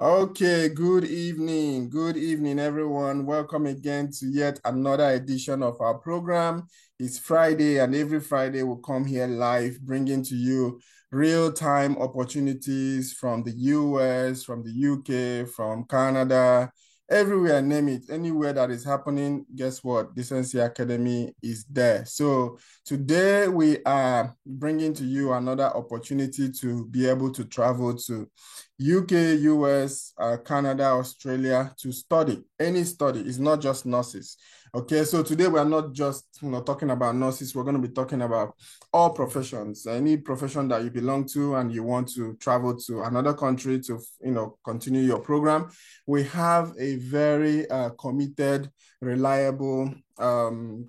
Okay, good evening. Good evening, everyone. Welcome again to yet another edition of our program. It's Friday, and every Friday we'll come here live, bringing to you real-time opportunities from the US, from the UK, from Canada, everywhere, name it. Anywhere that is happening, guess what? Decency Academy is there. So today we are bringing to you another opportunity to be able to travel to UK, US, Canada, Australia to study. Any study is not just nurses. Okay, so today we are not just talking about nurses. We're going to be talking about all professions. Any profession that you belong to and you want to travel to another country to continue your program. We have a very committed, reliable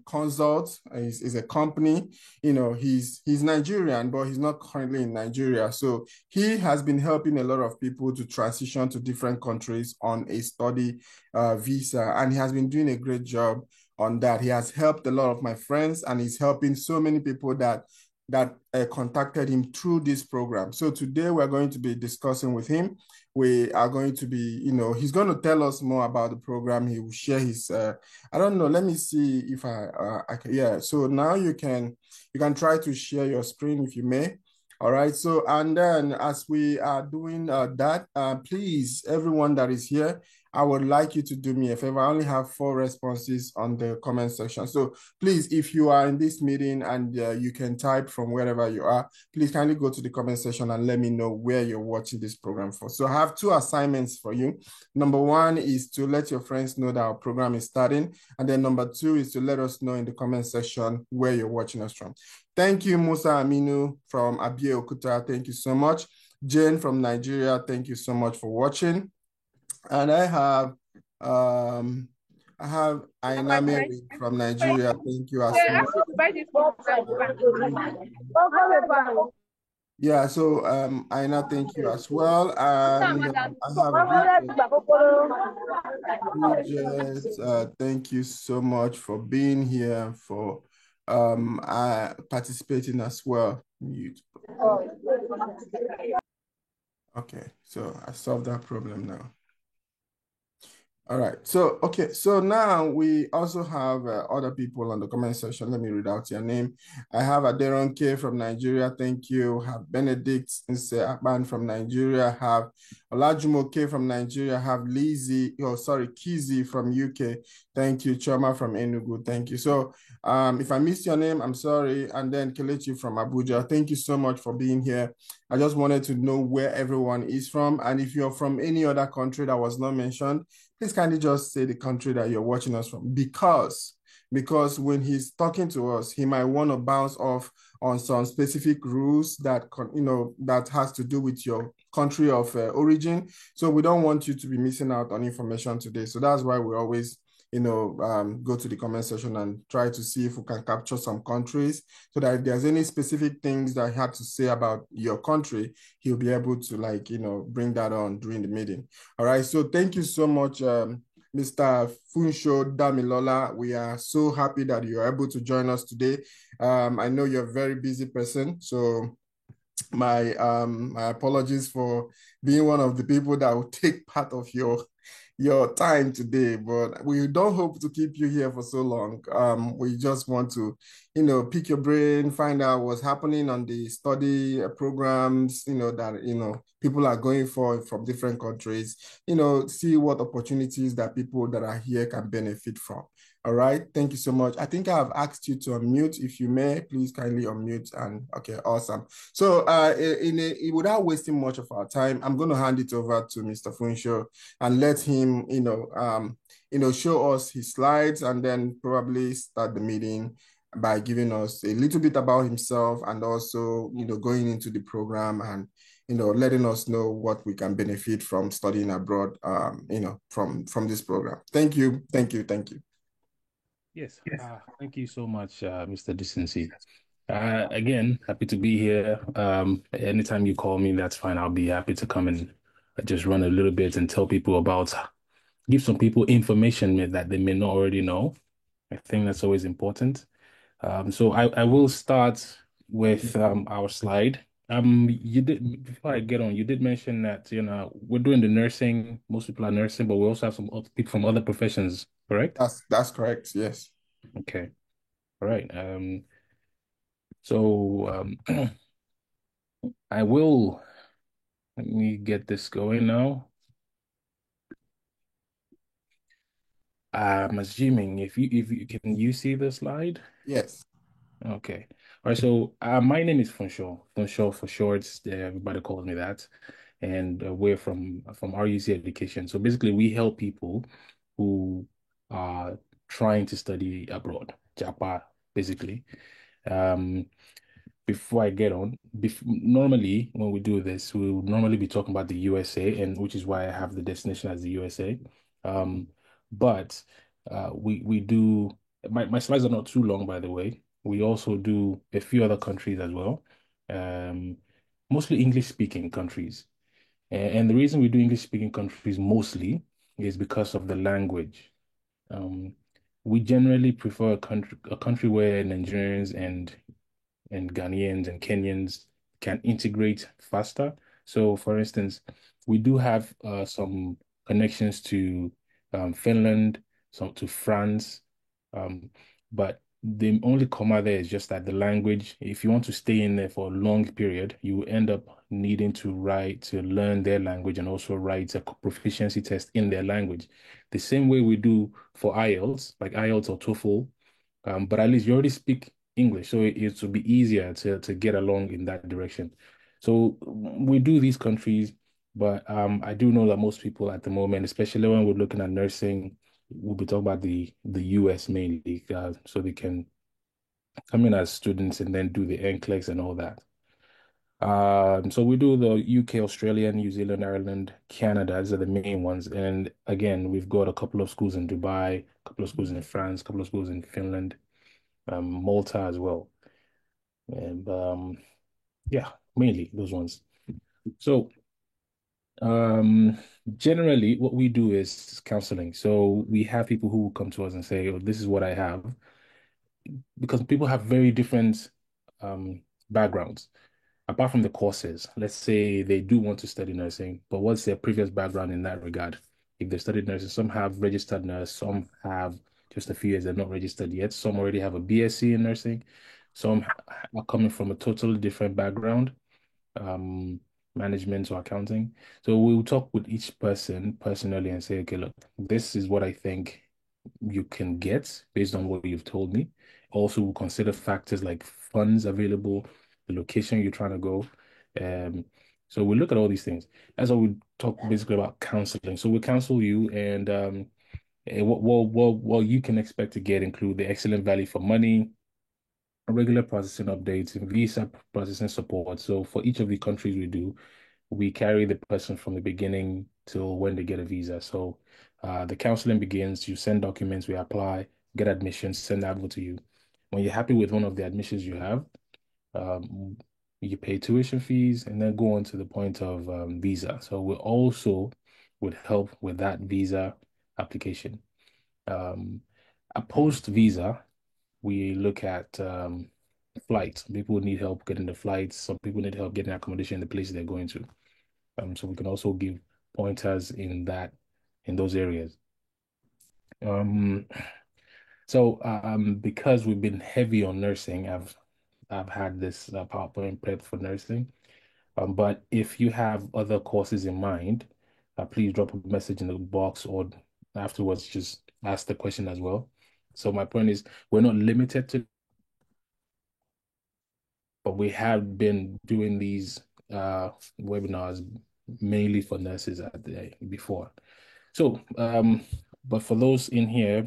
consult. Is a company. He's Nigerian, but he's not currently in Nigeria. So he has been helping a lot of people to transition to different countries on a study visa, and he has been doing a great job on that. He has helped a lot of my friends, and he's helping so many people that contacted him through this program. So today we're going to be discussing with him. We are going to be, he's going to tell us more about the program. He will share his, I don't know. Let me see if I can. Yeah. So now you can try to share your screen if you may. All right. So, and then as we are doing that, please, everyone that is here, I would like you to do me a favor. I only have 4 responses on the comment section. So please, if you are in this meeting and you can type from wherever you are, please kindly go to the comment section and let me know where you're watching this program for. So I have 2 assignments for you. Number 1 is to let your friends know that our program is starting. And then number 2 is to let us know in the comment section where you're watching us from. Thank you, Musa Aminu from Abeokuta. Thank you so much. Jane from Nigeria, thank you so much for watching. And I have Aina Mary from Nigeria. Thank you as well. Yeah, so Aina, thank you as well. And I have Bridget, thank you so much for being here, for participating as well. Mute. Okay, so I solved that problem now. All right. So, okay. So now we also have other people on the comment section. Let me read out your name. I have Aderon K from Nigeria. Thank you. Have Benedict Akban from Nigeria. Have Olajumo K from Nigeria. Have Kizi from UK. Thank you. Choma from Enugu. Thank you. So if I missed your name, I'm sorry. And then Kelechi from Abuja. Thank you so much for being here. I just wanted to know where everyone is from. And if you're from any other country that was not mentioned, please kindly just say the country that you're watching us from, because when he's talking to us, he might want to bounce off on some specific rules that that has to do with your country of origin. So we don't want you to be missing out on information today. So that's why we always go to the comment section and try to see if we can capture some countries, so that if there's any specific things that he had to say about your country, he'll be able to bring that on during the meeting. All right. So thank you so much, Mr. Funsho Damilola. We are so happy that you're able to join us today. I know you're a very busy person, so my apologies for being one of the people that will take part of your time today, but we don't hope to keep you here for so long. We just want to, pick your brain, find out what's happening on the study programs, that, people are going for from different countries, see what opportunities that people that are here can benefit from. All right. Thank you so much. I think I have asked you to unmute. If you may, please kindly unmute. And okay, awesome. So without wasting much of our time, I'm going to hand it over to Mr. Funsho and let him, show us his slides, and then probably start the meeting by giving us a little bit about himself, and also, going into the program and, letting us know what we can benefit from studying abroad, from this program. Thank you. Thank you. Thank you. Yes, thank you so much, Mr. Decency. Again, happy to be here. Anytime you call me, that's fine. I'll be happy to come and just run a little bit and tell people give some people information that they may not already know. I think that's always important. So I will start with our slide. You did before I get on, you did mention that, we're doing the nursing, most people are nursing, but we also have some other people from other professions, correct? That's correct. Yes. Okay. All right. So I will let me get this going now. I'm assuming if you can you see the slide? Yes. Okay. All right. So my name is Funshaw. Funshaw for short. Everybody calls me that. And we're from RUC Education. So basically, we help people who are trying to study abroad, JAPA, basically. Um, Before I get on, normally when we do this, we would normally be talking about the USA, and which is why I have the destination as the USA. Um, but we do my slides are not too long, by the way. We also do a few other countries as well, um, mostly English speaking countries. And the reason we do English speaking countries mostly is because of the language. Um, we generally prefer a country where Nigerians and Ghanaians and Kenyans can integrate faster. So, for instance, we do have some connections to Finland, some to France, um, but the only comma there is just that the language, if you want to stay in there for a long period, you end up needing to learn their language and also write a proficiency test in their language. The same way we do for IELTS, like IELTS or TOEFL, but at least you already speak English, so it will be easier to get along in that direction. So we do these countries, but I do know that most people at the moment, especially when we're looking at nursing, we'll be talking about the US mainly, so they can come in as students and then do the NCLEX and all that. So we do the UK, Australia, New Zealand, Ireland, Canada. These are the main ones. And again, we've got a couple of schools in Dubai, a couple of schools in France, a couple of schools in Finland, Malta as well. And yeah, mainly those ones. So um, generally, what we do is counseling. So we have people who come to us and say, "Oh, this is what I have," because people have very different um, backgrounds. Apart from the courses, let's say they do want to study nursing, but what's their previous background in that regard? If they studied nursing, some have registered nurse, some have just a few years, they're not registered yet. Some already have a BSc in nursing. Some are coming from a totally different background, um, management or accounting. So we'll talk with each person personally and say, okay, look, this is what I think you can get based on what you've told me. Also, we'll consider factors like funds available, the location you're trying to go. Um, so we look at all these things. That's what we talk basically about counseling. So we counsel you, and what you can expect to get include the excellent value for money, regular processing updates, and visa processing support. So for each of the countries we do, we carry the person from the beginning till when they get a visa. So the counseling begins, you send documents, we apply, get admissions, send that over to you. When you're happy with one of the admissions you have, um, you pay tuition fees and then go on to the point of visa. So we also would help with that visa application. Um, a post visa, we look at flights. People need help getting the flights. Some people need help getting accommodation in the places they're going to. So we can also give pointers in those areas. Um, because we've been heavy on nursing, I've had this PowerPoint prep for nursing. But if you have other courses in mind, please drop a message in the box or afterwards just ask the question as well. So my point is, we're not limited to, but we have been doing these webinars mainly for nurses before. So, but for those in here,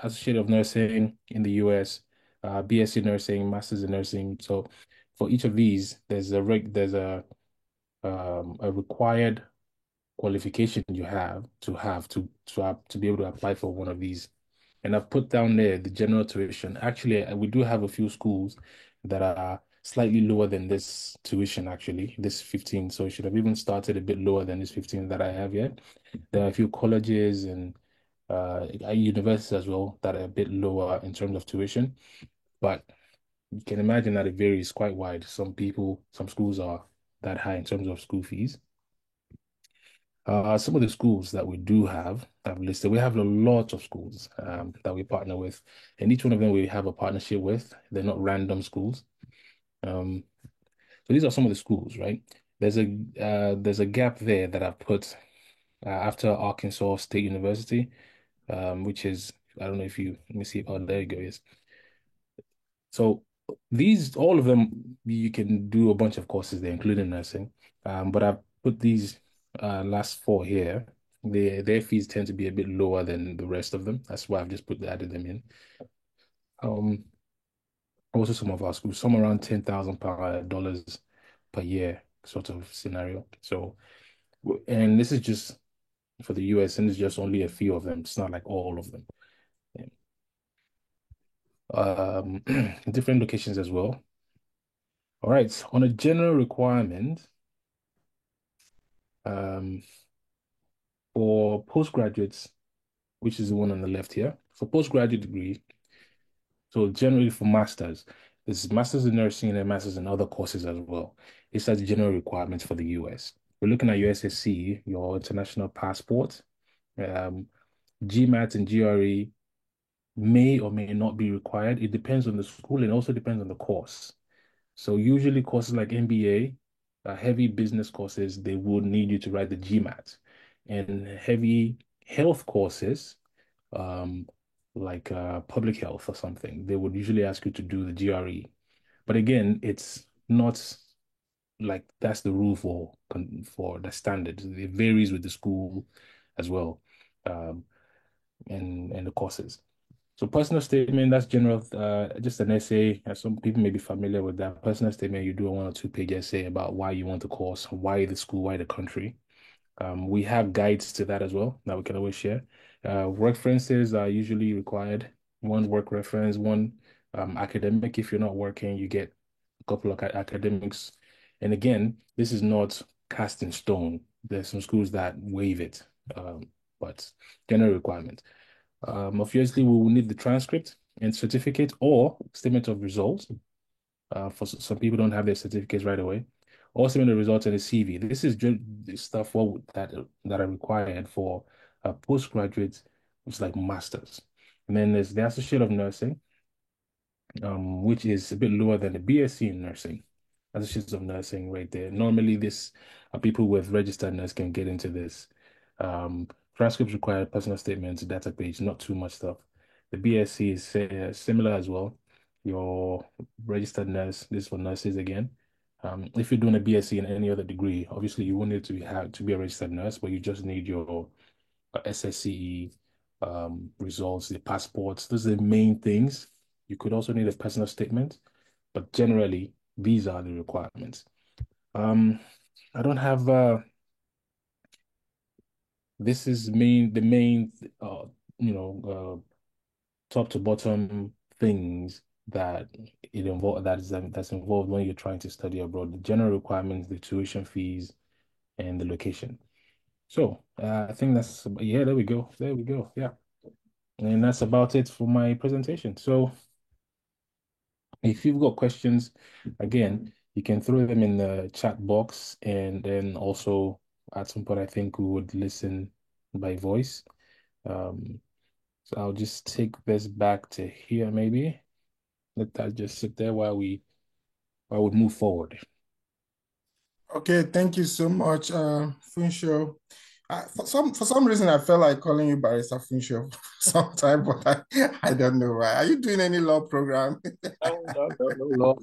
Associate of Nursing in the US, BSc Nursing, Masters in Nursing. So for each of these, there's a required qualification you have to be able to apply for one of these. And I've put down there the general tuition. Actually, we do have a few schools that are slightly lower than this tuition, actually, this 15. So it should have even started a bit lower than this 15 that I have yet. There are a few colleges and universities as well that are a bit lower in terms of tuition. But you can imagine that it varies quite wide. Some schools are that high in terms of school fees. Some of the schools that we do have, I've listed, we have a lot of schools that we partner with, and each one of them we have a partnership with. They're not random schools. Um, so these are some of the schools, right? There's a gap there that I've put after Arkansas State University, which is, I don't know if you, let me see. Oh, there you go. Yes. So all of them, you can do a bunch of courses there, including nursing. But I've put these last four here. Their fees tend to be a bit lower than the rest of them. That's why I've just added them in. Um, Also some of our schools, some around $10,000 per year sort of scenario. So, and this is just for the US, and it's just only a few of them. It's not like all of them. Different locations as well. All right, on a general requirement, um, for postgraduates, which is the one on the left here, for postgraduate degree, so generally for masters, there's masters in nursing and then masters in other courses as well. It's as general requirements for the US. We're looking at your SSC, your international passport, um, GMAT and GRE may or may not be required. It depends on the school and also depends on the course. So usually courses like MBA, heavy business courses, they would need you to write the GMAT. And heavy health courses, um, like public health or something, they would usually ask you to do the GRE. But again, it's not like that's the rule for the standard. It varies with the school as well, um, and the courses. So personal statement, that's general, just an essay. Some people may be familiar with that. Personal statement, you do a 1 or 2 page essay about why you want the course, why the school, why the country. We have guides to that as well that we can always share. References are usually required. One work reference, one academic. If you're not working, you get a couple of academics. And again, this is not cast in stone. There's some schools that waive it, but general requirement. Obviously, we will need the transcript and certificate or statement of results. For some people don't have their certificates right away. Or statement of results and a CV. This is just the stuff that are required for a postgraduate, which is like masters. And then there's the Associate of Nursing, which is a bit lower than the BSc in nursing. Associates of Nursing right there. Normally, this people with registered nurse can get into this. Transcripts required, personal statements, data page, not too much stuff. The BSc is similar as well. Your registered nurse, this is for nurses again. If you're doing a BSc in any other degree, obviously you won't need to have to be a registered nurse, but you just need your SSCE results, the passports. Those are the main things. You could also need a personal statement, but generally these are the requirements. I don't have this is the main you know top to bottom things that that's involved when you're trying to study abroad. The general requirements, the tuition fees, and the location. So I think that's yeah, there we go. There we go. Yeah. And that's about it for my presentation. So if you've got questions, again, you can throw them in the chat box, and then also at some point I think we would listen by voice. Um, so I'll just take this back to here maybe. Let that just sit there while we move forward. Okay, thank you so much, Funsho. For some reason, I felt like calling you Barrister Funsho sometime, but I don't know why. Are you doing any law program? No, no, no, no, no.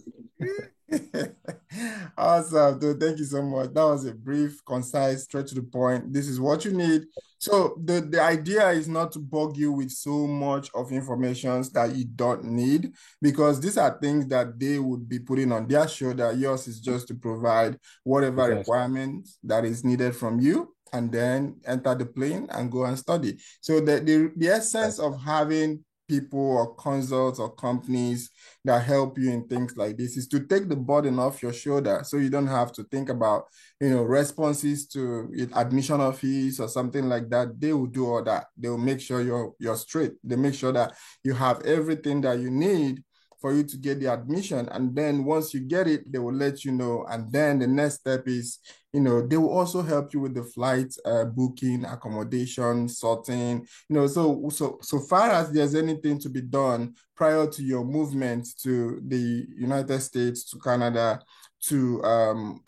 Awesome, dude. Thank you so much. That was a brief, concise, straight to the point. This is what you need. So the idea is not to bug you with so much of information that you don't need, because these are things that they would be putting on their shoulder. Yours is just to provide whatever Exactly. requirements that is needed from you, and then enter the plane and go and study. So the essence of having people or consults or companies that help you in things like this is to take the burden off your shoulder, so you don't have to think about responses to admission fees or something like that. They will do all that. They will make sure you're straight. They make sure that you have everything that you need for you to get the admission. And then once you get it, they will let you know. And then the next step is, they will also help you with the flight booking, accommodation, sorting, so far as there's anything to be done prior to your movement to the United States, to Canada, to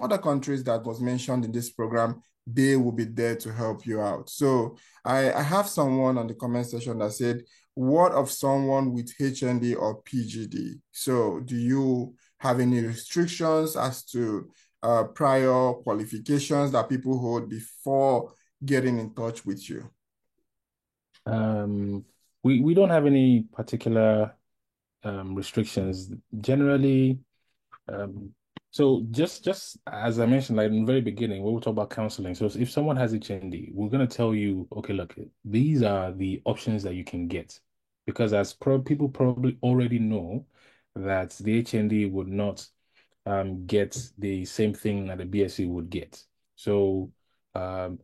other countries that was mentioned in this program, they will be there to help you out. So I have someone on the comment section that said, what of someone with HND or PGD? So do you have any restrictions as to prior qualifications that people hold before getting in touch with you? We don't have any particular restrictions. Generally, um, so just as I mentioned, like in the very beginning, when we talk about counseling. So if someone has HND, we're gonna tell you, okay, look, these are the options that you can get, because as people probably already know that the HND would not get the same thing that the BSc would get. So, um,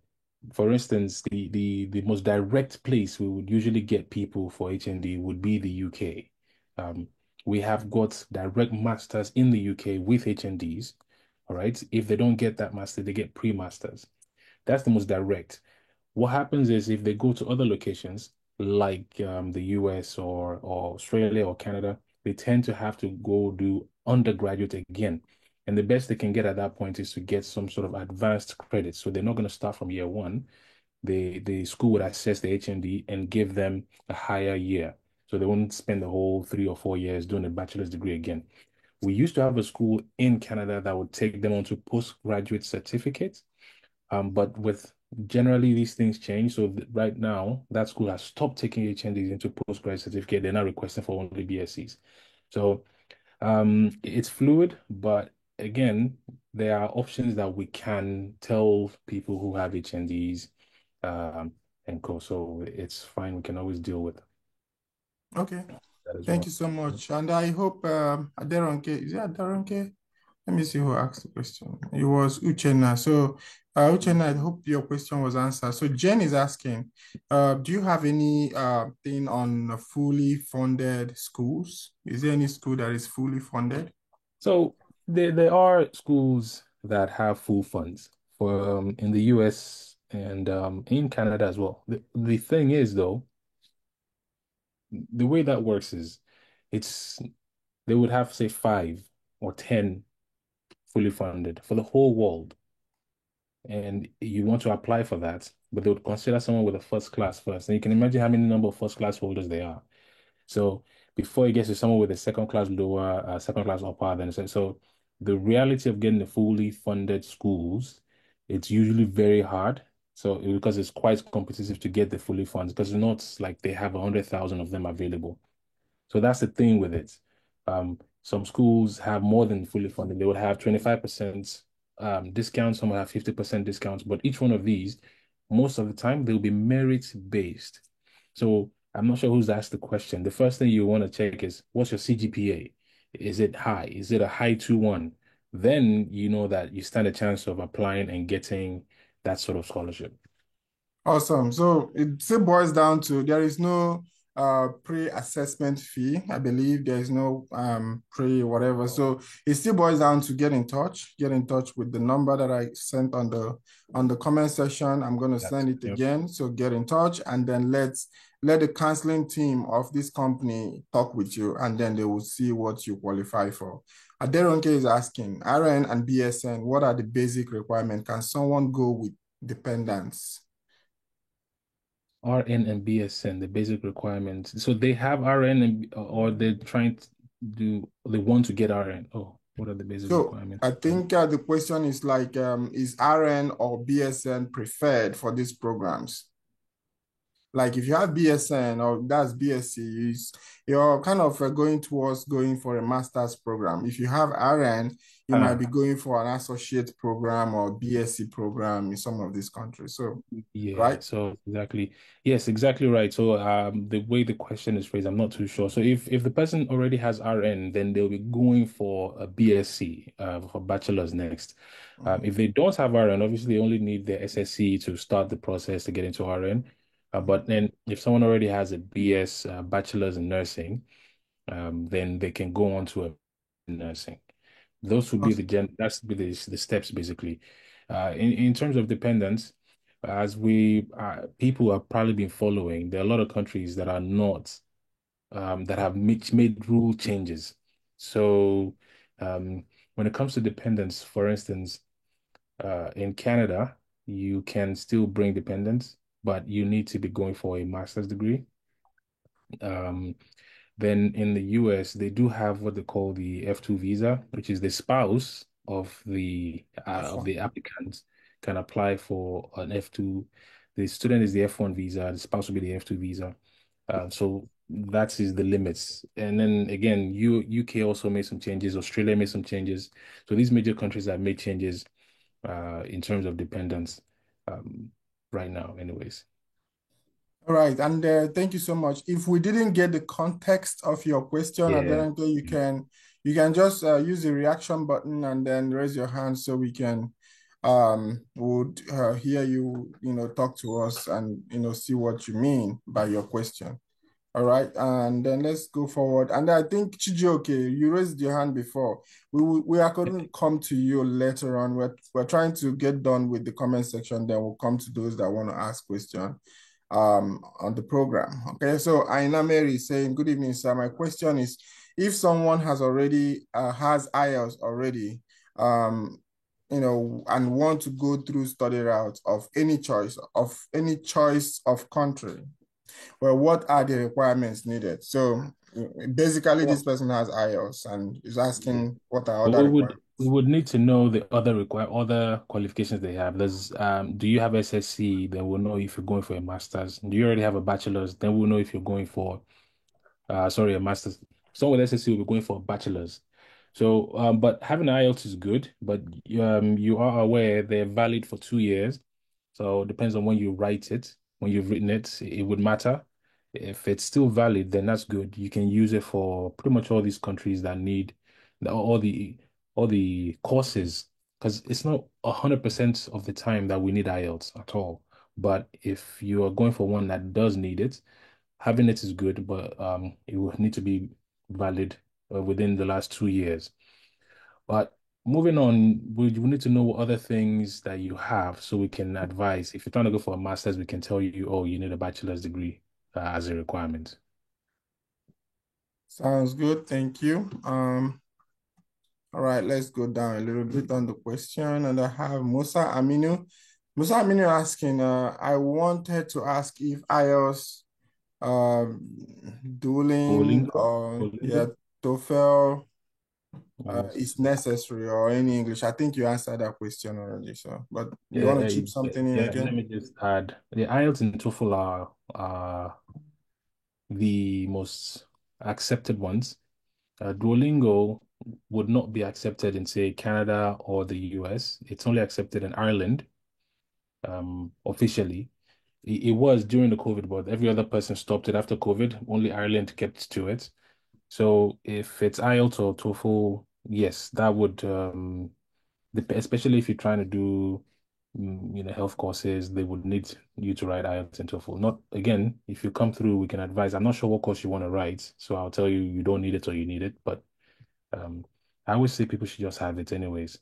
for instance, the most direct place we would usually get people for HND would be the UK. Um, we have got direct masters in the UK with HNDs. All right. If they don't get that master, they get pre-masters. That's the most direct. What happens is if they go to other locations like the US or Australia or Canada, they tend to have to go do undergraduate again. And the best they can get at that point is to get some sort of advanced credit. So they're not going to start from year one. The school would assess the HND and give them a higher year. So they won't spend the whole 3 or 4 years doing a bachelor's degree again. We used to have a school in Canada that would take them onto postgraduate certificates. But with generally these things change. So right now, that school has stopped taking HNDs into postgraduate certificate. They're now requesting for only BScs. So it's fluid, but again, there are options that we can tell people who have HNDs um, and co. So it's fine. We can always deal with Okay. that as Thank you well. so much. And I hope Aderonke, is it Aderonke? Let me see who asked the question. It was Uchenna. So, Uchenna, I hope your question was answered. So, Jen is asking, do you have any thing on fully funded schools? Is there any school that is fully funded? So there are schools that have full funds for in the US and in Canada as well. The thing is though, the way that works is it's they would have say 5 or 10 fully funded for the whole world. And you want to apply for that, but they would consider someone with a first class first. And you can imagine how many number of first class holders there are. So before it gets to someone with a second class lower, second class upper, then so the reality of getting the fully funded schools, it's usually very hard. So because it's quite competitive to get the fully funded, because it's not like they have 100,000 of them available. So that's the thing with it. Some schools have more than fully funded. They would have 25% discounts, some will have 50% discounts, but each one of these, most of the time, they'll be merit based. So I'm not sure who's asked the question. The first thing you want to check is what's your CGPA? Is it high? Is it a high 2.1? Then you know that you stand a chance of applying and getting that sort of scholarship. Awesome. So it still boils down to there is no pre-assessment fee. I believe there is no pre whatever. So it still boils down to get in touch with the number that I sent on the comment section. I'm going to That's send it yep. again. So get in touch and then let the counseling team of this company talk with you and then they will see what you qualify for. Aderonke is asking, RN and BSN, what are the basic requirements? Can someone go with dependents? RN and BSN, the basic requirements. So they have RN and or they're trying to they want to get RN. Oh, what are the basic So requirements? I think the question is like, is RN or BSN preferred for these programs? Like if you have BSN or that's BSc, you're kind of going towards going for a master's program. If you have RN, you might Uh, be going for an associate program or BSc program in some of these countries. So, yeah, right? so exactly. Yes, exactly right. So the way the question is phrased, I'm not too sure. So if the person already has RN, then they'll be going for a BSc for bachelor's next. Mhm, If they don't have RN, obviously they only need their SSC to start the process to get into RN. mhm. But then if someone already has a BS, bachelor's in nursing, then they can go on to a nursing. Those would be that's be the steps basically. In terms of dependence, as we people have probably been following, there are a lot of countries that are not that have made rule changes. So um, when it comes to dependence, for instance, in Canada, you can still bring dependents, but you need to be going for a master's degree. Um, then in the US, they do have what they call the F2 visa, which is the spouse of the applicant can apply for an F2. The student is the F1 visa, the spouse will be the F2 visa. So that is the limits. And then again, UK also made some changes, Australia made some changes. So these major countries have made changes in terms of dependence um, right now, anyways. All right, and thank you so much. If we didn't get the context of your question, and Yeah. then you can just use the reaction button and then raise your hand so we can would hear you talk to us and see what you mean by your question. All right, and then let's go forward. And I think Chijioke, you raised your hand before. We are going to come to you later on. We're trying to get done with the comment section. Then we'll come to those that want to ask questions on the program. Okay, so Aina Mary is saying, "Good evening, sir. My question is, if someone has IELTS already, um, and want to go through study route of any choice of country." Well, what are the requirements needed? So basically, this Well, person has IELTS and is yeah. asking what are But other requirements. we would need to know the other qualifications they have. Do you have SSC? Then we'll know if you're going for a master's. Do you already have a bachelor's? Then we'll know if you're going for a master's. Someone with SSC will be going for a bachelor's. So but having an IELTS is good, but you are aware they're valid for 2 years. So it depends on when you write it. When you've written it, it would matter. If it's still valid, then that's good. You can use it for pretty much all these countries that need all the courses, because it's not 100% of the time that we need IELTS at all. But if you are going for one that does need it, having it is good, but it will need to be valid within the last 2 years. But moving on, we need to know what other things that you have so we can advise. If you're trying to go for a master's, we can tell you, oh, you need a bachelor's degree as a requirement. Sounds good. Thank you. All right, let's go down a little bit on the question. And I have Musa Aminu. Musa Aminu asking, I wanted to ask if IELTS, um, Duoling, Duolingo, or yeah, Duolingo. TOEFL is Yes. necessary, or any English. I think you answered that question already. So, but you want to chip something in Yeah, let again? me just add the IELTS and TOEFL are the most accepted ones. Duolingo would not be accepted in, say, Canada or the US. It's only accepted in Ireland, officially. It was during the COVID, but every other person stopped it after COVID. Only Ireland kept to it. So if it's IELTS or TOEFL, yes, that would especially if you're trying to do health courses, they would need you to write IELTS and TOEFL. Not again, if you come through, we can advise. I'm not sure what course you want to write, so I'll tell you you don't need it or you need it, but um, I always say people should just have it anyways.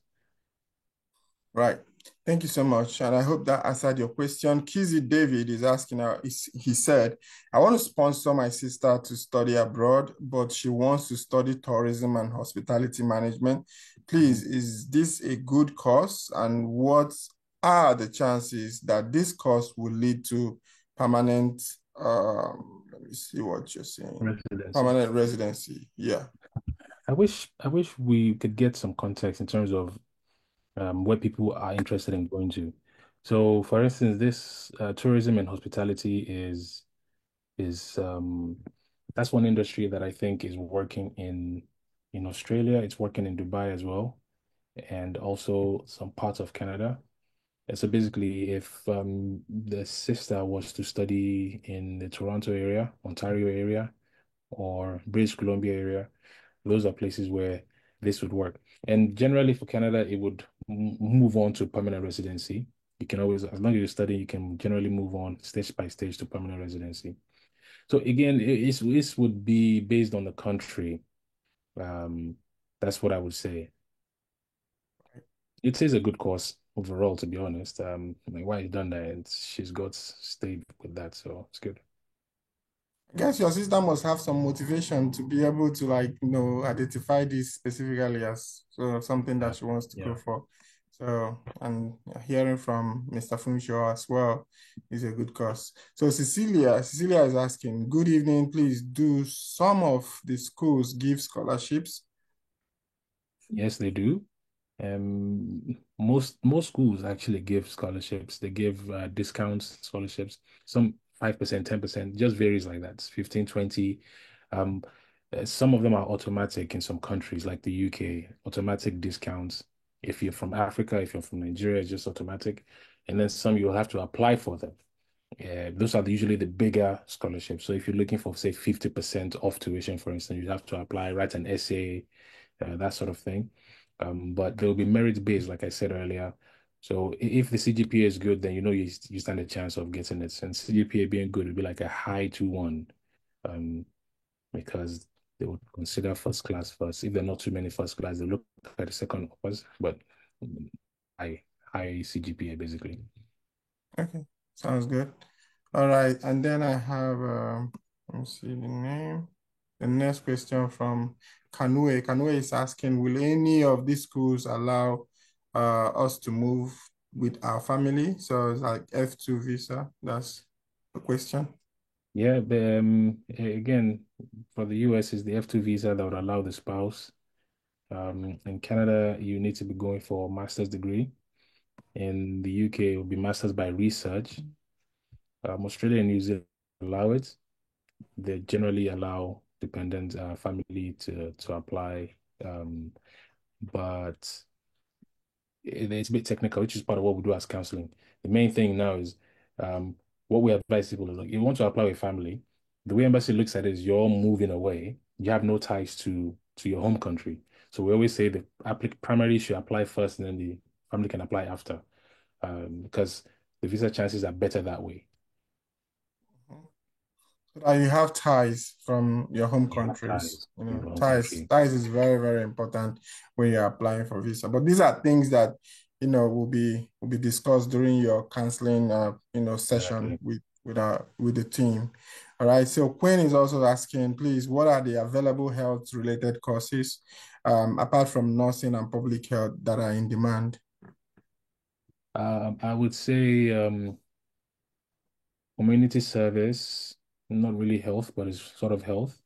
Right. Thank you so much. And I hope that answered your question. Kizzy David is asking, he said, I want to sponsor my sister to study abroad, but she wants to study tourism and hospitality management. Please, Mhm. is this a good course? And what are the chances that this course will lead to permanent, let me see what you're saying, Residency. permanent residency? Yeah. I wish we could get some context in terms of where people are interested in going to. So, for instance, this tourism and hospitality is that's one industry that I think is working in Australia. It's working in Dubai as well, and also some parts of Canada. And so basically, if the sister was to study in the Toronto area, Ontario area, or British Columbia area, those are places where this would work. And generally for Canada, it would move on to permanent residency. You can always, as long as you study, you can generally move on stage by stage to permanent residency. So again, this would be based on the country. Um, that's what I would say. It is a good course overall, to be honest. My wife done that, and she's got stayed with that, so it's good. I guess your sister must have some motivation to be able to like, identify this specifically as something that she wants to go Yeah. for. So, and hearing from Mr. Funcho as well is a good cause. So Cecilia is asking, good evening, please do some of the schools give scholarships? Yes, they do. Most schools actually give scholarships. They give discounts, scholarships. Some 5%, 10%, just varies like that. It's 15, 20. Um, some of them are automatic in some countries like the UK, automatic discounts. If you're from Africa, if you're from Nigeria, it's just automatic. And then some you'll have to apply for them. Those are usually the bigger scholarships. So if you're looking for, say, 50% off tuition, for instance, you have to apply, write an essay, that sort of thing. But they'll be merit based, like I said earlier. So if the CGPA is good, then you stand a chance of getting it. And CGPA being good would be like a high 2.1, um, because they would consider first class first. If there are not too many first class, they look at the second offers, but mm, high CGPA basically. Okay, sounds good. All right, and then I have, let me see the name. The next question from Kanue. Kanue is asking, will any of these schools allow us to move with our family? So it's like F2 visa. That's the question. Yeah, but again, for the US, is the F2 visa that would allow the spouse. In Canada, you need to be going for a master's degree. In the UK, it will be master's by research. Australia and New Zealand allow it. They generally allow dependent family to apply, but it's a bit technical, which is part of what we do as counseling. The main thing now is what we advise people is like, you want to apply with family. The way embassy looks at it is you're moving away. You have no ties to your home country. So we always say the applic primary should apply first, and then the family can apply after, because the visa chances are better that way. So that you have ties from your home You have countries. ties in your home Ties country. ties is very, very important when you're applying for visa. But these are things that will be discussed during your counseling session Exactly. with the team. All right. So Quinn is also asking, please, what are the available health related courses apart from nursing and public health that are in demand? I would say community service, not really health, but it's sort of health.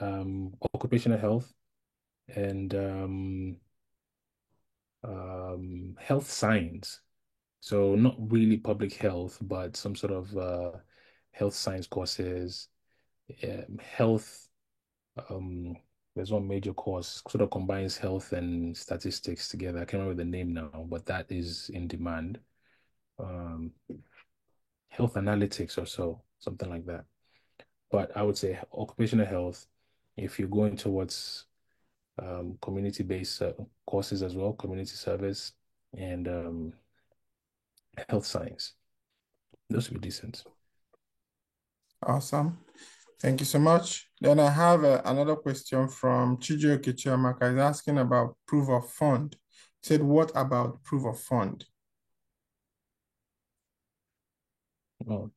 Occupational health, and health science. So not really public health, but some sort of health science courses. Health, um, there's one major course sort of combines health and statistics together. I can't remember the name now, but that is in demand. Um, Health analytics or so, something like that. But I would say occupational health, if you're going towards community-based courses as well, community service and health science. Those would be decent. Awesome. Thank you so much. Then I have another question from Chijioke Chiamaka. He's asking about proof of fund. He said, what about proof of fund? Well,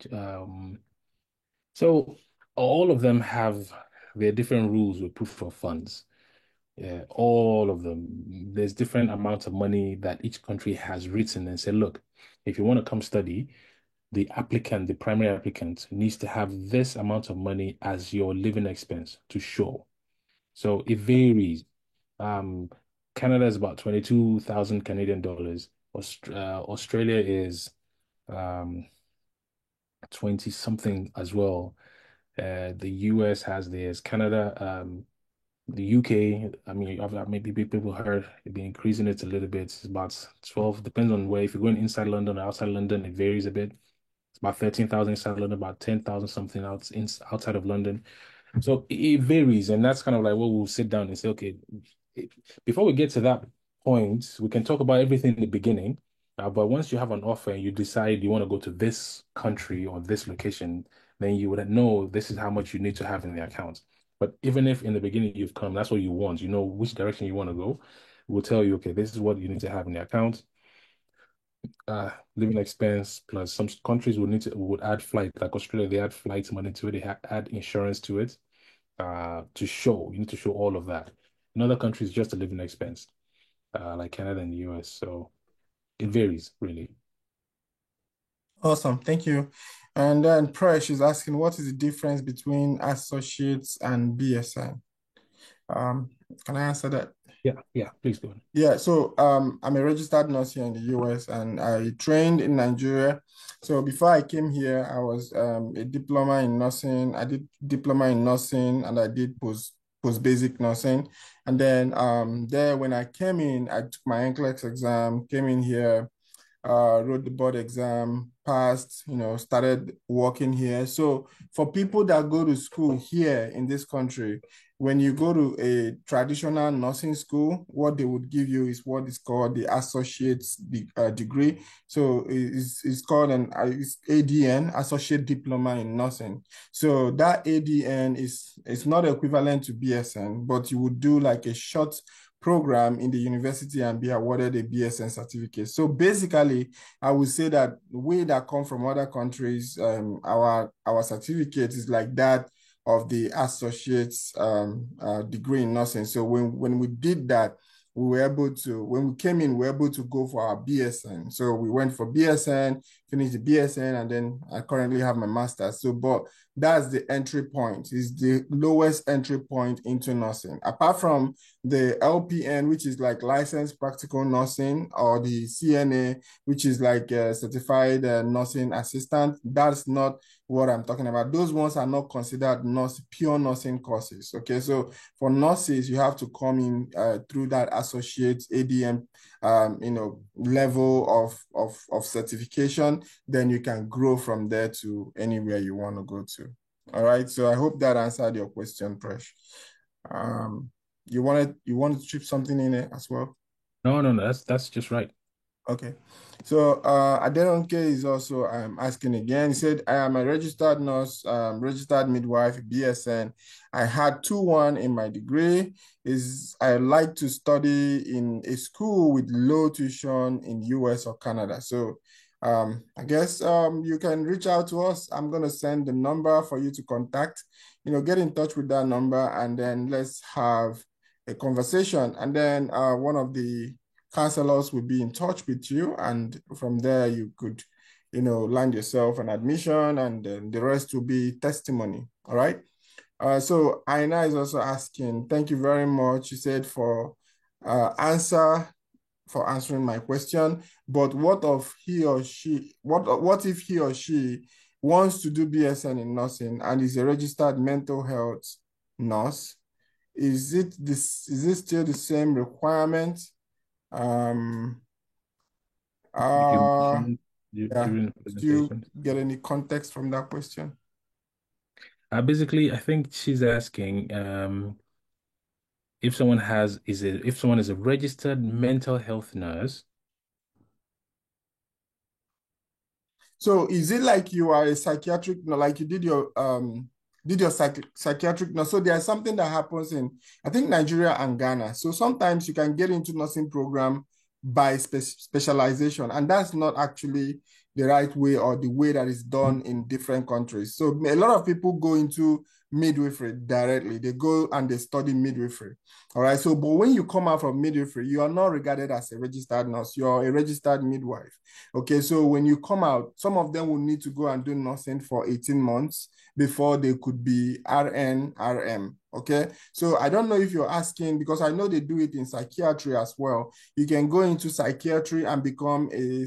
so all of them have their different rules with proof of funds. Yeah, all of them. There's different amounts of money that each country has written and said, look, if you want to come study, the applicant, the primary applicant, needs to have this amount of money as your living expense to show. So it varies. Um, Canada is about 22,000 Canadian dollars. Australia is 20 something as well. The US has theirs. Canada, the UK, I mean, maybe people heard it be increasing it a little bit. It's about 12, depends on where. If you're going inside London or outside London, it varies a bit. It's about 13,000 inside London, about 10,000 something outside of London. So it varies, and that's kind of like what we'll sit down and say, okay, it- before we get to that point, we can talk about everything in the beginning. But once you have an offer and you decide you want to go to this country or this location, then you would know this is how much you need to have in the account. But even if in the beginning you've come, that's what you want, you know which direction you want to go, we'll tell you, okay, this is what you need to have in the account. Living expense plus some countries would add flight, like Australia, they add flight money to it, they add insurance to it, to show, you need to show all of that. In other countries, just a living expense, like Canada and the US. So it varies really. Awesome, thank you. And then Presh is asking, what is the difference between associates and BSN? Um, can I answer that? Yeah, please go on. Yeah, so I'm a registered nurse here in the US and I trained in Nigeria. So before I came here, I was a diploma in nursing. I did diploma in nursing and I did post basic nursing. And then there when I came in, I took my NCLEX exam, came in here, wrote the board exam, passed, started working here. So for people that go to school here in this country, when you go to a traditional nursing school, what they would give you is what is called the associate's degree. So it's called it's ADN, Associate Diploma in Nursing. So that ADN is not equivalent to BSN, but you would do like a short program in the university and be awarded a BSN certificate. So basically, I would say that we that come from other countries, our certificate is like that of the associate's degree in nursing. So when we did that, we were able to, when we came in, we were able to go for our BSN. So we went for BSN, finished the BSN, and then I currently have my master's. So, but that's the entry point, is the lowest entry point into nursing. Apart from the LPN, which is like licensed practical nursing, or the CNA, which is like a certified nursing assistant, that's not what I'm talking about. Those ones are not considered pure nursing courses. Okay, so for nurses, you have to come in through that associate ADM, level of certification. Then you can grow from there to anywhere you want to go to. All right. So I hope that answered your question, Presh. Um, you wanted to chip something in it as well? No, that's just right. Okay. So Adenonke is also asking again. He said, I am a registered nurse, registered midwife, BSN. I had 2-1 in my degree. I like to study in a school with low tuition in US or Canada. So I guess you can reach out to us. I'm going to send the number for you to contact. Get in touch with that number and then let's have a conversation. And then one of the counselors will be in touch with you, and from there you could, land yourself an admission, and then the rest will be testimony. All right. So Aina is also asking, thank you very much. She said for answering my question. But what of he or she? What if he or she wants to do BSN in nursing and is a registered mental health nurse? Is it still the same requirement? Um, Did you uh, mention yeah. during the Do you presentation? get any context from that question? Basically, I think she's asking, if someone if someone is a registered mental health nurse. So is it like you are a psychiatric, like you did your psychiatric nurse? So there's something that happens in, I think, Nigeria and Ghana. So sometimes you can get into nursing program by specialization, and that's not actually the right way or the way that is done in different countries. So a lot of people go into midwifery directly. They go and they study midwifery. All right. So, but when you come out from midwifery, you are not regarded as a registered nurse. You're a registered midwife. Okay, so when you come out, some of them will need to go and do nursing for 18 months before they could be RN, RM. Okay, so I don't know if you're asking, because I know they do it in psychiatry as well. You can go into psychiatry and become a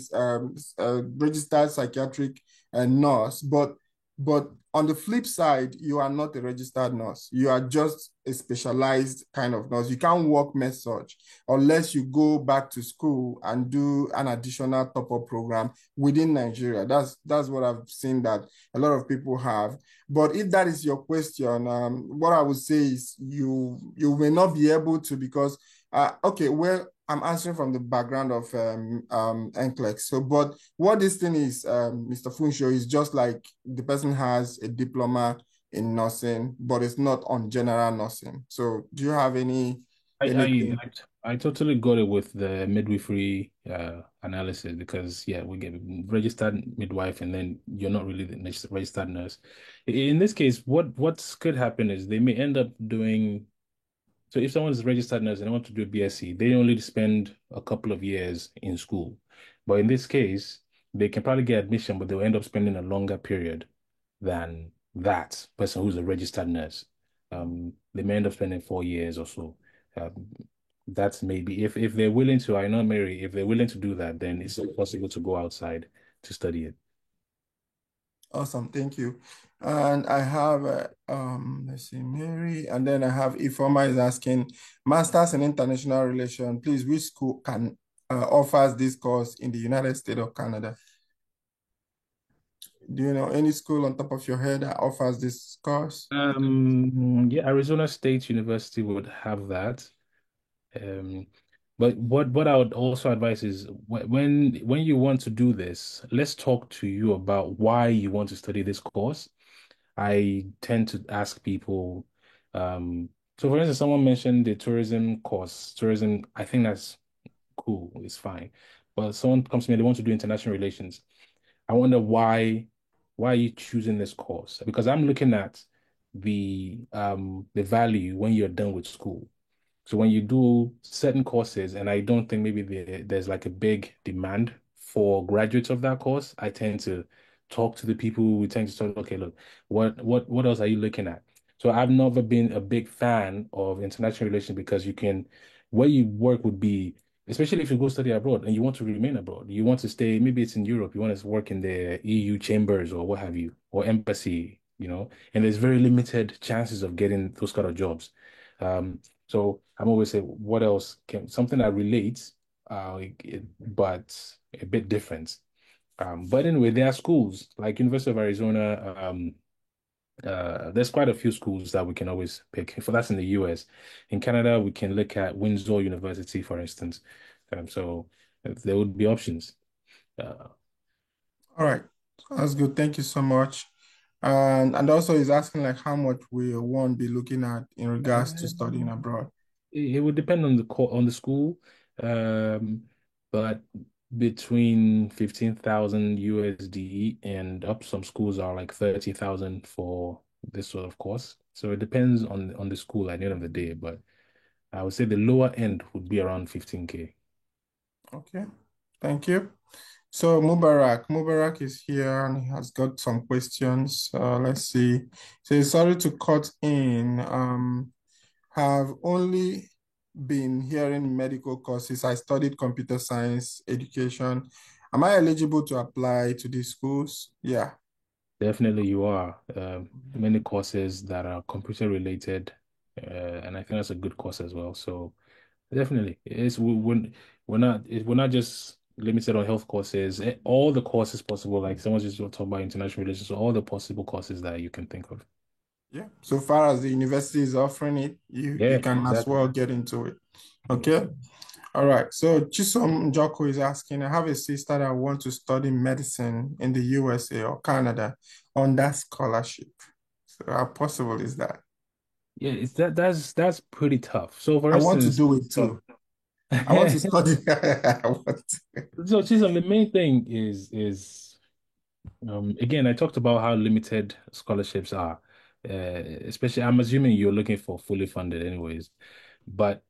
registered psychiatric nurse, but on the flip side, you are not a registered nurse. You are just a specialized kind of nurse. You can't work med surg unless you go back to school and do an additional top-up program within Nigeria. That's what I've seen that a lot of people have. But if that is your question, what I would say is you may not be able to, because Okay, well, I'm answering from the background of NCLEX. So, but what this thing is, Mr. Funsho, is just like the person has a diploma in nursing, but it's not on general nursing. So, do you have I I anything? I totally got it with the midwifery analysis because yeah, we get registered midwife and then you're not really the registered nurse. In this case, what could happen is they may end up doing so if someone is registered nurse and they want to do a BSc, they only spend a couple of years in school. But in this case, they can probably get admission, but they'll end up spending a longer period than that person who's a registered nurse. They may end up spending 4 years or so. Um, that's maybe if they're willing to, I know Mary, if they're willing to do that, then it's possible to go outside to study it. Awesome, thank you. And I have, let's see, Mary, and then I have Ifoma is asking, Masters in International Relations, please, which school can offers this course in the United States or Canada? Do you know any school on top of your head that offers this course? Yeah, Arizona State University would have that. Um, but what I would also advise is when you want to do this, let's talk to you about why you want to study this course. I tend to ask people, so for instance, someone mentioned the tourism course. Tourism, I think that's cool, it's fine. But someone comes to me, they want to do international relations. I wonder why are you choosing this course? Because I'm looking at the value when you're done with school. So when you do certain courses, and I don't think maybe there's like a big demand for graduates of that course, I tend to talk to the people. We tend to talk, okay, look, what else are you looking at? So I've never been a big fan of international relations because you can, where you work would be, especially if you go study abroad and you want to remain abroad, you want to stay, maybe it's in Europe, you want to work in the EU chambers or what have you, or embassy, and there's very limited chances of getting those kind of jobs. So I'm always saying, what else can something that relates, but a bit different. But anyway, there are schools like University of Arizona. There's quite a few schools that we can always pick. For that's in the US. In Canada, we can look at Windsor University, for instance. So there would be options. Uh, All right, that's good. Thank you so much. And also he's asking like how much will one be looking at in regards to studying um, abroad? it would depend on on the school, but between 15,000 USD and up, some schools are like 30,000 for this sort of course. So it depends on the school at the end of the day, but I would say the lower end would be around 15K. Okay, thank you. So Mubarak is here and he has got some questions. Let's see. So sorry to cut in. Have only been hearing medical courses. I studied computer science education. Am I eligible to apply to these schools? Yeah. Definitely you are. Many courses that are computer related, and I think that's a good course as well. So definitely, we're not just limited on health courses. All the courses possible, like someone just talk about international relations, so all the possible courses that you can think of. Yeah. So far as the university is offering it, you Yeah, can as exactly. well get into it. Yeah. Okay. All right. So Chisom Joko is asking, I have a sister that wants to study medicine in the USA or Canada on that scholarship. So how possible is that? Yeah, that's pretty tough. So for I want to instance, do it too. I want to study. I want to- so Chisholm, the main thing is again, I talked about how limited scholarships are. Especially, I'm assuming you're looking for fully funded anyways. But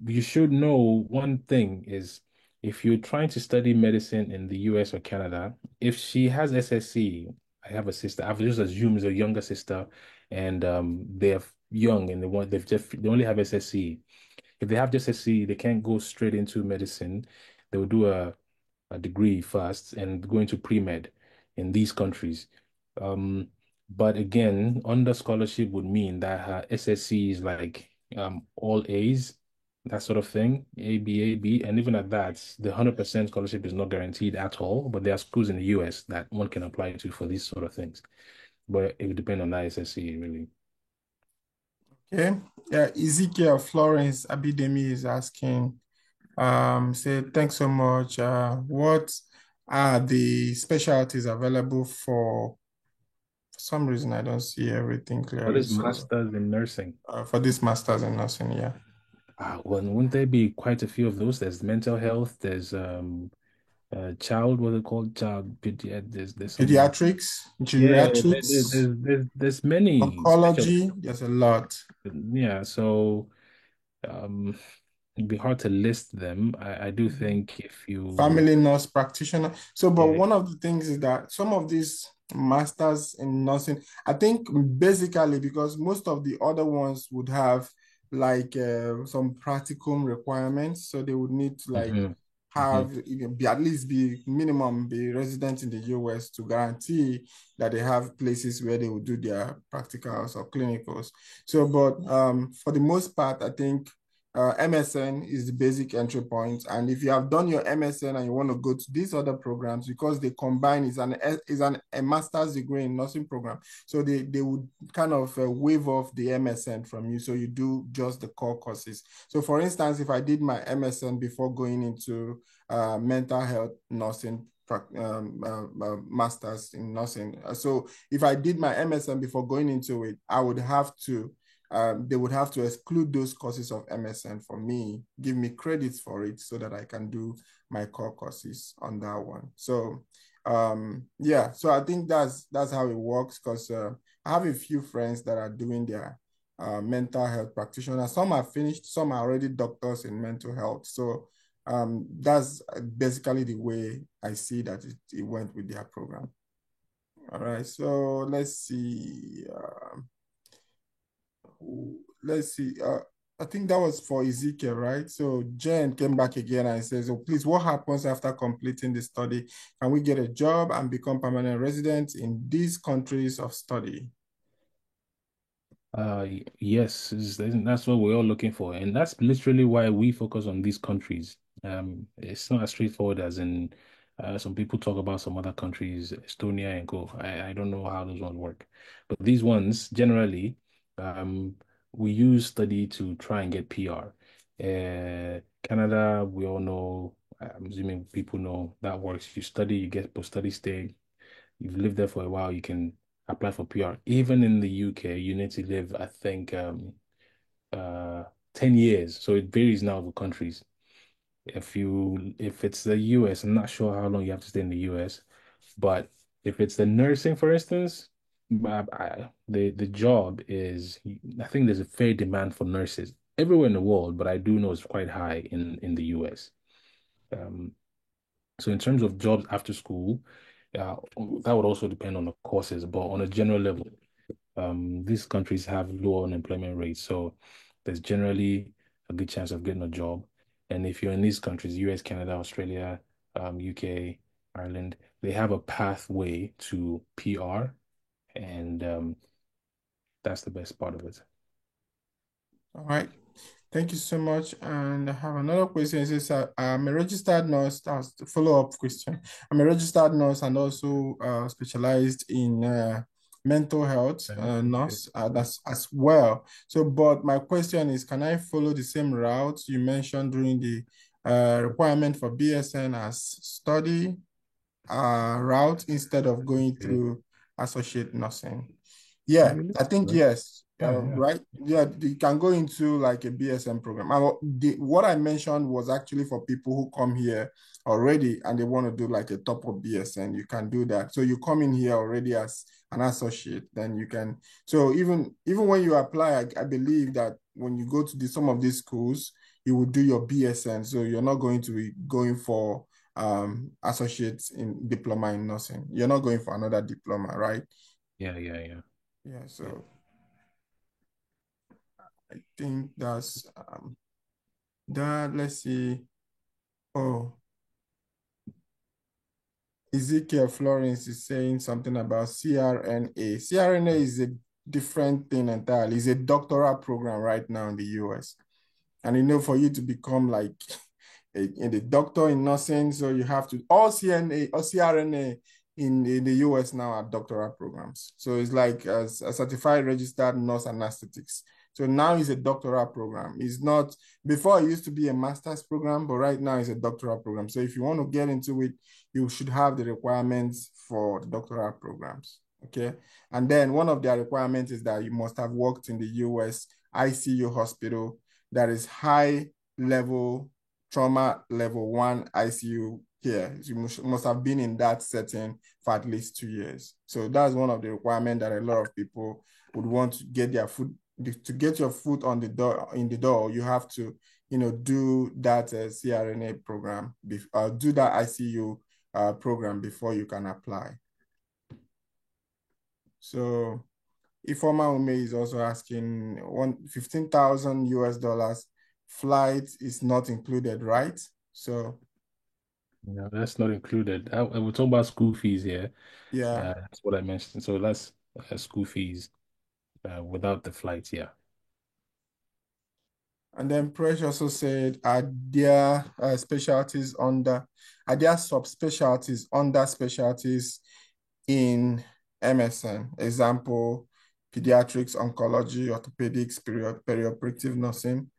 you should know one thing is if you're trying to study medicine in the US or Canada, if she has SSC, I have a sister, I've just assumed it's a younger sister, and they're young and they only have SSC. If they have just SSC, they can't go straight into medicine. They will do a degree first and go into pre-med in these countries. Um, but again, under scholarship would mean that her SSC is like all A's, that sort of thing, A, B, A, B. And even at that, the 100% scholarship is not guaranteed at all. But there are schools in the US that one can apply to for these sort of things. But it would depend on that SSC, really. Okay. Yeah, Ezekiel Florence Abidemi is asking, say, thanks so much. What are the specialties available for some reason I don't see everything What clearly. is So masters in nursing? for this master's in nursing, yeah. Well, wouldn't there be quite a few of those? There's mental health, there's child, what are they called? Child pediatrics, there's some Pediatrics, yeah, geriatrics, there's many specialties. oncology, there's a lot. Yeah, so um it'd be hard to list them. I do think if you Family nurse practitioner. So, but yeah, one of the things is that some of these masters in nursing, I think basically because most of the other ones would have like some practicum requirements, so they would need to like hmm hmm have even be at least be minimum be resident in the US to guarantee that they have places where they will do their practicals or clinicals. So, but for the most part, I think MSN is the basic entry point. And if you have done your MSN and you want to go to these other programs, because they combine a master's degree in nursing program, so they would kind of waive off the MSN from you, so you do just the core courses. So, for instance, if I did my MSN before going into mental health nursing masters in nursing. So if I did my MSN before going into it, I would have to they would have to exclude those courses of MSN for me, give me credits for it so that I can do my core courses on that one. So yeah, so I think that's how it works because I have a few friends that are doing their mental health practitioners. Some are finished, some are already doctors in mental health. So that's basically the way I see that it went with their program. All right, so let's see. I think that was for Ezekiel, right? So Jen came back again and says, "Oh, please, what happens after completing the study? Can we get a job and become permanent residents in these countries of study?" Yes, that's what we're all looking for, and that's literally why we focus on these countries. It's not as straightforward as in some people talk about some other countries, Estonia and go. I don't know how those ones work, but these ones generally, um, we use study to try and get PR. Canada, we all know. I'm assuming people know that works. You study, you get post-study stay. You've lived there for a while, you can apply for PR. Even in the UK, you need to live, I think, uh 10 years. So it varies now with countries. If it's the US, I'm not sure how long you have to stay in the US, but if it's the nursing, for instance, the job is, I think there's a fair demand for nurses everywhere in the world, but I do know it's quite high in the US. Um, so in terms of jobs after school, uh, that would also depend on the courses, but on a general level, these countries have low unemployment rates, so there's generally a good chance of getting a job. And if you're in these countries, US, Canada, Australia, UK, Ireland, they have a pathway to PR, and that's the best part of it. All right. Thank you so much. And I have another question. It says, I'm a registered nurse. That's the follow-up question. I'm a registered nurse and also specialized in mental health Okay. nurse that's as well. So, but my question is, can I follow the same route you mentioned during the requirement for BSN as study route instead of going Okay. through associate nursing? Oh, Yeah, really? I think Right. yes. Yeah, yeah. Right. Yeah, you can go into like a BSM program. What I mentioned was actually for people who come here already and they want to do like a top of BSN. You can do that. So you come in here already as an associate, then you can. So even when you apply, I believe that when you go to some of these schools, you will do your BSN. So you're not going to be going for associates in diploma in nursing. You're not going for another diploma, right? Yeah, yeah, yeah. Yeah, Yeah. so I think that's that. Let's see. Oh, Ezekiel Florence is saying something about CRNA. CRNA is a different thing entirely. It's a doctoral program right now in the US. And for you to become like in the doctor in nursing, so you have to all CNA or CRNA in the US now are doctoral programs. So it's like a certified registered nurse anesthetics. So now it's a doctoral program. It's not, before it used to be a master's program, but right now it's a doctoral program. So if you want to get into it, you should have the requirements for doctoral programs. Okay. And then one of their requirements is that you must have worked in the US ICU hospital that is high level trauma level 1 ICU care. You must have been in that setting for at least 2 years. So that's one of the requirements that a lot of people would want to get their foot, to get your foot on the door, in the door. You have to, do that CRNA program, do that ICU program before you can apply. So Ifoma Ume is also asking 15,000 US dollars. Flight is not included, right? So No, that's not included. We're talking about school fees here. yeah. That's what I mentioned. So that's school fees without the flights. Yeah. And then Presh also said, are there specialties under, are there subspecialties under specialties in MSN? Example, pediatrics, oncology, orthopedics, perioperative nursing.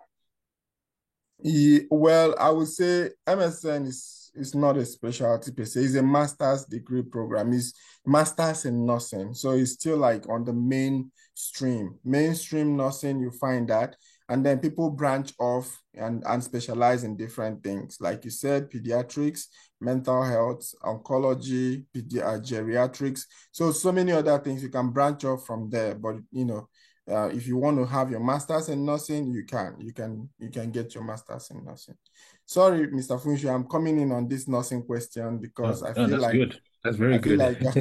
Well, I would say MSN is not a specialty per se. It's a master's degree program. It's master's in nursing. So it's still like on the mainstream nursing, you find that. And then people branch off and specialize in different things. Like you said, pediatrics, mental health, oncology, geriatrics. So many other things you can branch off from there. But, if you want to have your master's in nursing, you can get your master's in nursing. Sorry, Mr. Funshi, I'm coming in on this nursing question because No, I no, feel that's like good. That's very I feel good. like I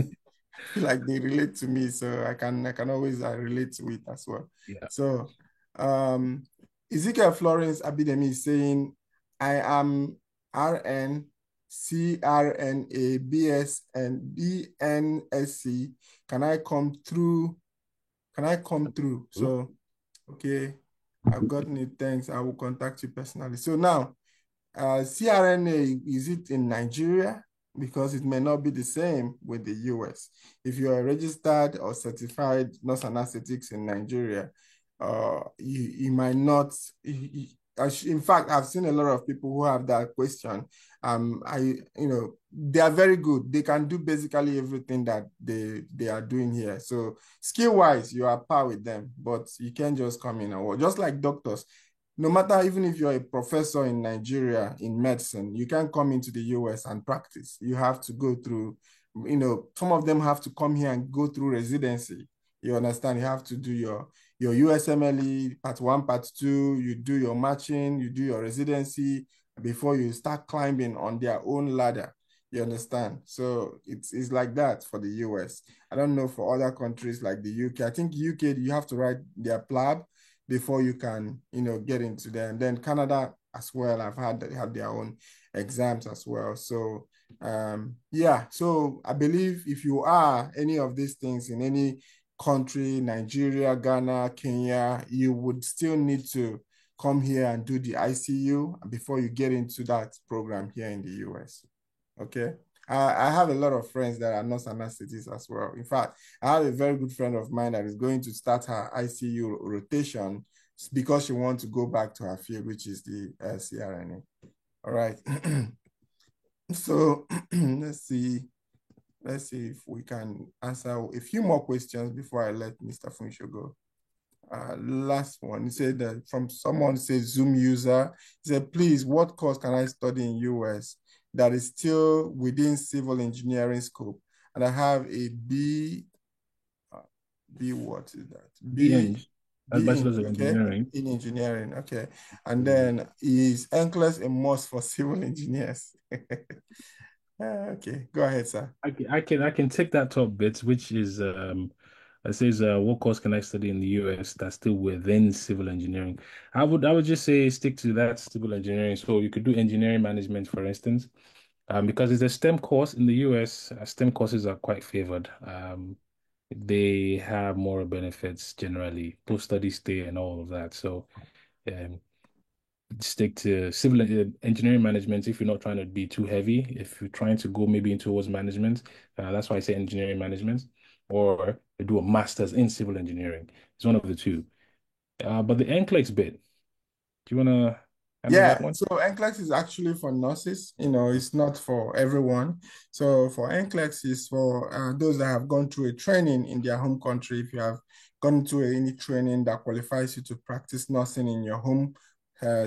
feel like they relate to me, so I can always relate to it as well. Yeah. So, Ezekiel Florence Abidemi is saying, I am RN, CRNA, BS, and BNSC. Can I come through? Can I come through? So, okay, I've gotten it. Thanks. I will contact you personally. So now, CRNA, is it in Nigeria? Because it may not be the same with the US. If you are registered or certified nurse anesthetics in Nigeria, you might not. In fact, I've seen a lot of people who have that question. They are very good. They can do basically everything that they are doing here. So skill-wise, you are par with them, but you can't just come in and work. Just like doctors, no matter, even if you're a professor in Nigeria in medicine, you can't come into the US and practice. You have to go through, some of them have to come here and go through residency. You understand? You have to do your USMLE, part one, part two, you do your matching, you do your residency before you start climbing on their own ladder. You understand? So it's like that for the US. I don't know for other countries like the UK. I think UK, you have to write their PLAB before you can, get into there. And then Canada as well, I've had they have their own exams as well. So yeah, so I believe if you are any of these things in any country, Nigeria, Ghana, Kenya, you would still need to come here and do the ICU before you get into that program here in the US. Okay. I have a lot of friends that are nurse anesthetists as well. In fact, I have a very good friend of mine that is going to start her ICU rotation because she wants to go back to her field, which is the CRNA. All right. So let's see if we can answer a few more questions before I let Mr. Funsho go. Last one, he said that from someone says Zoom user, he said, please, what course can I study in US that is still within civil engineering scope? And I have a what is that? BEng, that's Bachelor's of Okay, Engineering. in engineering, okay. And then is NCLEX a must for civil engineers? Okay, go ahead, sir. I can take that top bit, which is it says what course can I study in the US that's still within civil engineering. I would just say stick to that civil engineering. So you could do engineering management, for instance, because it's a STEM course in the US. STEM courses are quite favored. They have more benefits generally, post-study stay and all of that. So um, stick to civil engineering management if you're not trying to be too heavy. If you're trying to go maybe towards management, that's why I say engineering management, or do a master's in civil engineering. It's one of the two. But the NCLEX bit, do you want to handle that Yeah, one? so NCLEX is actually for nurses. It's not for everyone. So for NCLEX is for those that have gone through a training in their home country. If you have gone through any training that qualifies you to practice nursing in your home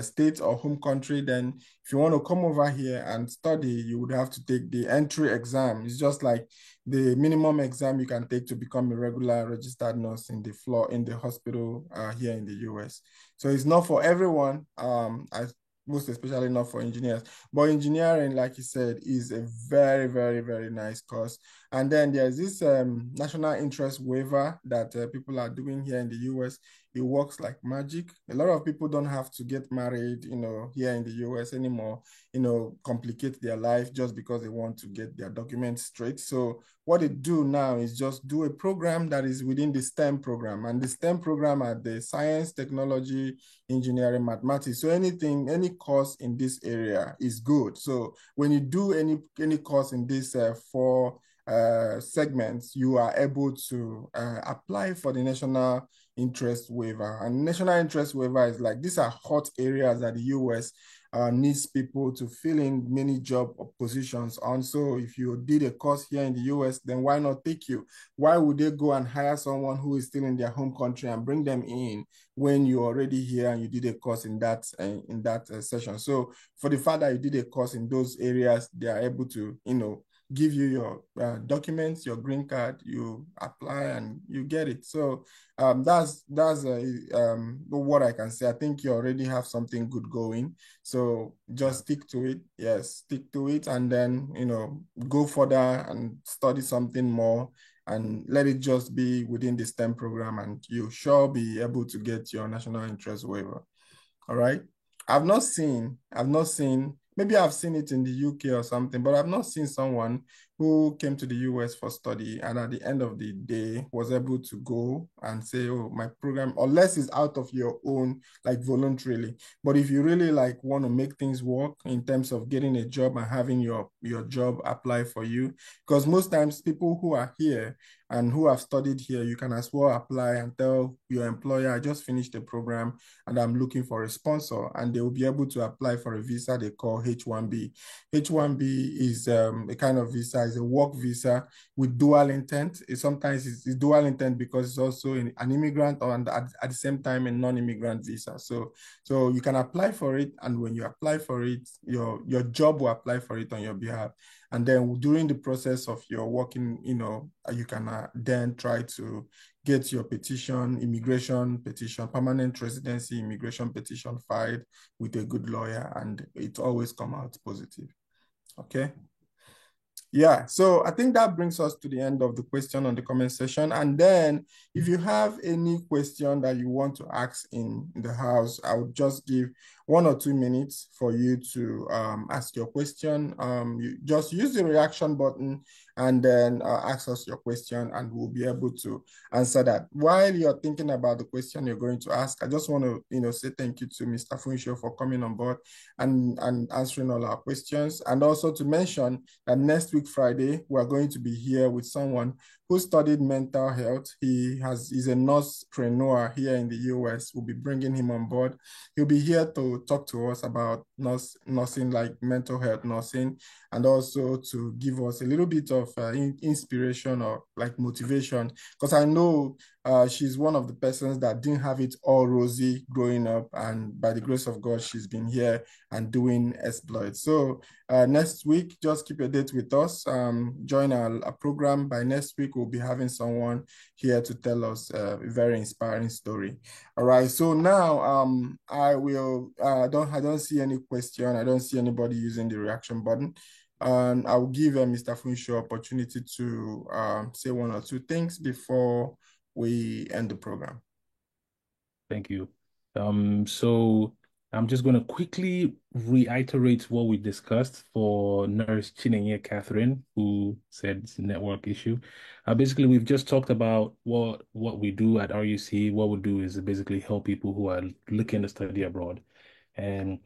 state or home country, then if you want to come over here and study, you would have to take the entry exam. It's just like the minimum exam you can take to become a regular registered nurse in the floor in the hospital here in the US. So it's not for everyone. Most especially not for engineers. But engineering, like you said, is a very, very, very nice course. And then there's this national interest waiver that people are doing here in the US. It works like magic. A lot of people don't have to get married, here in the US anymore, complicate their life just because they want to get their documents straight. So what they do now is just do a program that is within the STEM program. And the STEM program are the science, technology, engineering, mathematics. So any course in this area is good. So when you do any course in these four segments, you are able to apply for the national interest waiver. And national interest waiver is like these are hot areas that the US needs people to fill in many job positions on. So if you did a course here in the US, then why not take you? Why would they go and hire someone who is still in their home country and bring them in when you're already here and you did a course in that session? So for the fact that you did a course in those areas, they are able to, give you your documents, your green card, you apply and you get it. So that's what I can say. I think you already have something good going. So Yeah. just stick to it. Yes, stick to it, and then go further and study something more, and let it just be within the STEM program, and you sure be able to get your national interest waiver. All right. I've not seen, maybe I've seen it in the UK or something, but I've not seen someone who came to the US for study and at the end of the day was able to go and say, oh, my program, unless it's out of your own, like voluntarily. But if you really like want to make things work in terms of getting a job and having your job apply for you, because most times people who are here and who have studied here, you can as well apply and tell your employer, I just finished the program and I'm looking for a sponsor, and they will be able to apply for a visa they call H-1B. H-1B is a kind of visa, is a work visa with dual intent. Sometimes it's dual intent because it's also an immigrant or at the same time a non-immigrant visa. So you can apply for it, and when you apply for it, your job will apply for it on your behalf. And then during the process of your working, you can then try to get your petition, immigration petition, permanent residency immigration petition filed with a good lawyer, and it always come out positive. Okay. Yeah, so I think that brings us to the end of the question on the comment section. And then if you have any question that you want to ask in the house, I would just give 1 or 2 minutes for you to ask your question. You just use the reaction button and then ask us your question, and we'll be able to answer that. While you're thinking about the question you're going to ask, I just want to, say thank you to Mr. Funsho for coming on board and answering all our questions. And also to mention that next week, Friday, we're going to be here with someone who studied mental health. He's a nursepreneur here in the US. We'll be bringing him on board. He'll be here to talk to us about nursing, like mental health nursing, and also to give us a little bit of inspiration or like motivation. Because I know she's one of the persons that didn't have it all rosy growing up, and by the grace of God, she's been here and doing exploits. So next week, just keep a date with us. Join our program. By next week, we'll be having someone here to tell us a very inspiring story. All right. So now I will I don't see any question. I don't see anybody using the reaction button. And I will give Mr. Funsho opportunity to say 1 or 2 things before we end the program. Thank you. So I'm just going to quickly reiterate what we discussed for Nurse Chinenye Catherine, who said it's a network issue. Basically, we've just talked about what we do at RUC. What we do is basically help people who are looking to study abroad. And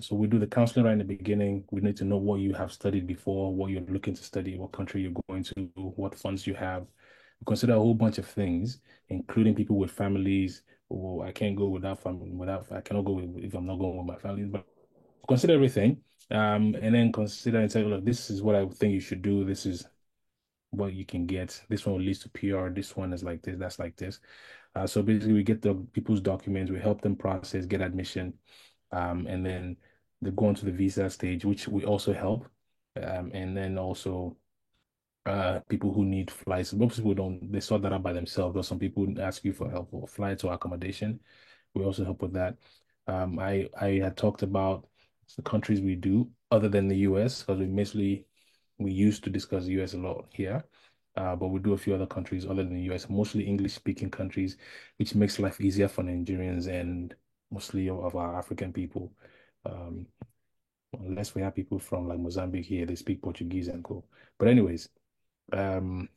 so we do the counseling right in the beginning. We need to know what you have studied before, what you're looking to study, what country you're going to, what funds you have. We consider a whole bunch of things, including people with families, or I can't go without family, I cannot go if I'm not going with my family. But consider everything, and then consider and say, look, this is what I think you should do. This is what you can get. This one leads to PR. This one is like this. That's like this. So basically, we get the people's documents, we help them process, get admission, and then they go on to the visa stage, which we also help, and then also people who need flights. Most people don't, they sort that out by themselves, but some people ask you for help for flights or accommodation. We also help with that. I had talked about the countries we do other than the US because we used to discuss the US a lot here. But we do a few other countries other than the US, mostly English speaking countries, which makes life easier for Nigerians and mostly of our African people. Um, Unless we have people from like Mozambique here, they speak Portuguese and go. But anyways, um,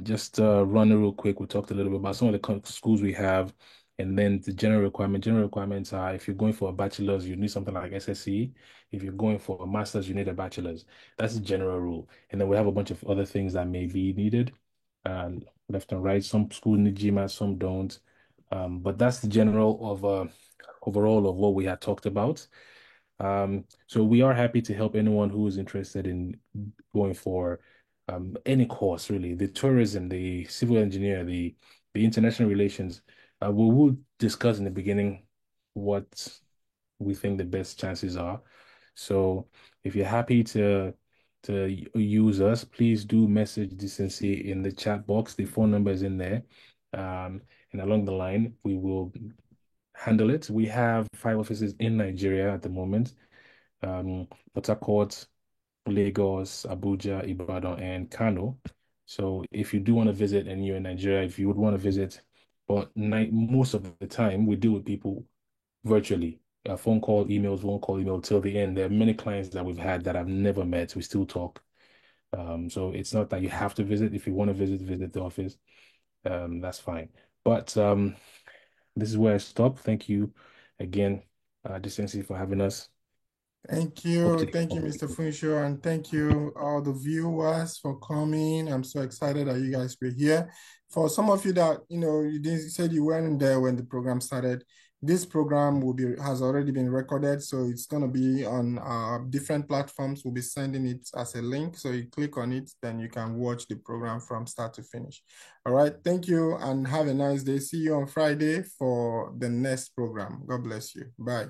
just run it real quick. We talked a little bit about some of the schools we have, and then the general requirement. General requirements are if you're going for a bachelor's, you need something like SSC. If you're going for a master's, you need a bachelor's. That's the general rule. And then we have a bunch of other things that may be needed, uh, left and right. Some schools need GMAT, some don't. But that's the general of overall of what we had talked about. So we are happy to help anyone who is interested in going for any course, really. The tourism, the civil engineer, the international relations. We will discuss in the beginning what we think the best chances are. So if you're happy to use us, please do message Decency in the chat box. The phone number is in there. And along the line, we will handle it. We have 5 offices in Nigeria at the moment. Port Harcourt, Lagos, Abuja, Ibadan, and Kano. So if you do want to visit and you're in Nigeria, if you would want to visit, but most of the time we deal with people virtually. Phone call, emails, phone call, email till the end. There are many clients that we've had that I've never met. We still talk. So it's not that you have to visit. If you want to visit the office. That's fine. But this is where I stop. Thank you again, Decency, for having us. Thank Hope to you. hear Thank you, more. Mr. Funsho, and thank you all the viewers for coming. I'm so excited that you guys were here. For some of you that, you didn't said you weren't there when the program started, this program has already been recorded, so it's going to be on different platforms. We'll be sending it as a link, so you click on it, then you can watch the program from start to finish. All right, thank you, and have a nice day. See you on Friday for the next program. God bless you. Bye.